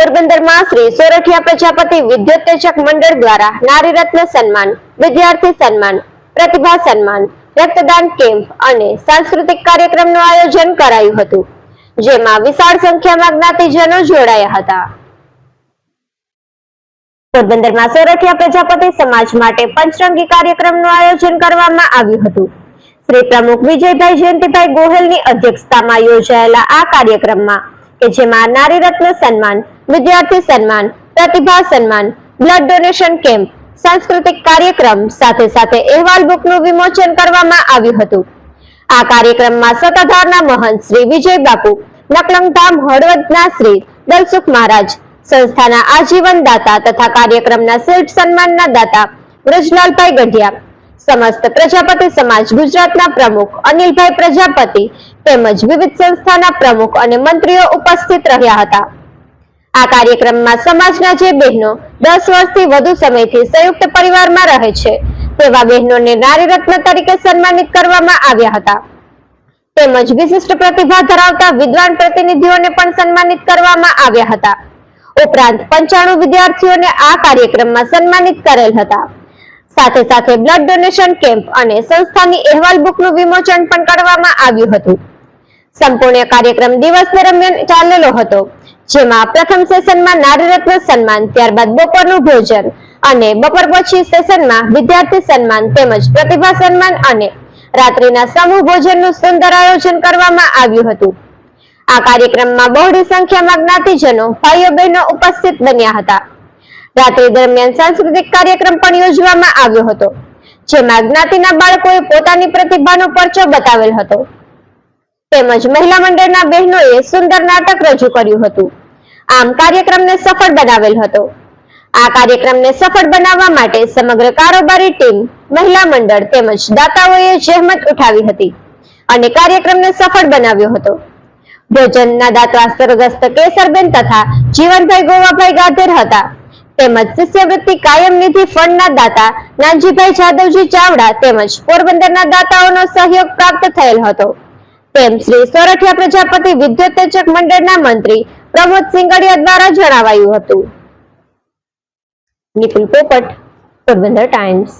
પોરબંદરમાં શ્રી સોરઠિયા પ્રજાપતિ વિદ્યોતેજક મંડળ દ્વારા નારી રત્ન સન્માન, વિદ્યાર્થી સન્માન, પ્રતિભા સન્માન, રક્તદાન કેમ્પ અને સાંસ્કૃતિક કાર્યક્રમનું આયોજન કરાયું હતું, જેમાં વિશાળ સંખ્યામાં જ્ઞાતિજનો જોડાયા હતા. પોરબંદરમાં સોરઠિયા પ્રજાપતિ સમાજ માટે પંચરંગી કાર્યક્રમનું આયોજન કરવામાં આવ્યું હતું. શ્રી પ્રમુખ વિજયભાઈ જયંતિભાઈ ગોહેલની અધ્યક્ષતામાં યોજાયેલા આ કાર્યક્રમમાં કે જેમાં નારી રત્ન સન્માન, વિદ્યાર્થી સન્માન, પ્રતિભા સન્માન, બ્લડ ડોનેશન કેમ્પ, સાંસ્કૃતિક કાર્યક્રમ સાથે સાથે અહેવાલ બુકનું વિમોચન કરવામાં આવ્યું હતું. આ કાર્યક્રમમાં સત્તાધારના મહંત શ્રી વિજય બાપુ, નકલંગધામ હળવદના શ્રી દલસુખ મહારાજ, સંસ્થાના આજીવન દાતા તથા કાર્યક્રમના શિલ્પ સન્માનના દાતા વ્રજલાલભાઈ ગઢિયા, સમસ્ત પ્રજાપતિ સમાજ ગુજરાતના પ્રમુખ અનિલભાઈ પ્રજાપતિ તેમજ વિવિધ સંસ્થાના પ્રમુખ અને મંત્રીઓ ઉપસ્થિત રહ્યા હતા. આ કાર્યક્રમમાં સમાજના જે બહેનો 10 વર્ષથી વધુ સમયથી સંયુક્ત પરિવારમાં રહે છે તેવા બહેનોને નારી રત્ન તરીકે સન્માનિત કરવામાં આવ્યા હતા. તેમજ વિશિષ્ટ પ્રતિભા ધરાવતા વિદ્વાન પ્રતિનિધિઓને પણ સન્માનિત કરવામાં આવ્યા હતા. ઉપરાંત 95 વિદ્યાર્થીઓને આ કાર્યક્રમમાં સન્માનિત કરેલ હતા. સાથે સાથે બ્લડ ડોનેશન કેમ્પ અને સંસ્થાની અહેવાલ બુકનું વિમોચન પણ કરવામાં આવ્યું હતું. સંપૂર્ણ કાર્યક્રમ દિવસ દરમિયાન ચાલેલો હતો, જેમાં પ્રથમ સેશનમાં નારી રત્ન સન્માન, ત્યારબાદ બપોરનું ભોજન અને બપોર પછી સેશનમાં વિદ્યાર્થી સન્માન તેમજ પ્રતિભા સન્માન અને રાત્રિના સમૂહ ભોજનનું સુંદર આયોજન કરવામાં આવ્યું હતું. આ કાર્યક્રમમાં બહોળી સંખ્યામાં જ્ઞાતિજનો, ભાઈઓ બહેનો ઉપસ્થિત બન્યા હતા. રાત્રિ દરમિયાન સાંસ્કૃતિક કાર્યક્રમ પણ યોજવામાં આવ્યો હતો, જેમાં જ્ઞાતિના બાળકોએ પોતાની પ્રતિભાનો પરચો બતાવેલ હતો. તેમજ મહિલા મંડળના બહેનોએ સુંદર નાટક રજૂ કર્યું હતું. આમ કાર્યક્રમને સફળ બનાવેલ હતો. આ કાર્યક્રમને સફળ બનાવવા માટે સમગ્ર કારોબારી ટીમ, મહિલા મંડળ તેમજ દાતાઓએ જહેમત ઉઠાવી હતી અને કાર્યક્રમને સફળ બનાવ્યો હતો. ભોજનના દાતા સ્વર્ગસ્થ કેસરબેન તથા જીવનભાઈ ગોવાભાઈ ગાધેર હતા. તેમજ શિષ્યવૃત્તિ કાયમ નિધિ ફંડના દાતા નાનજીભાઈ જાદવજી ચાવડા તેમજ પોરબંદરના દાતાઓનો સહયોગ પ્રાપ્ત થયેલ હતો, તેમ શ્રી સોરઠિયા પ્રજાપતિ વિદ્યોતેજક મંડળના મંત્રી પ્રમોદ સિંગડિયા દ્વારા જણાવાયું હતું. નિપુલ પોપટ, પોરબંદર ટાઈમ્સ.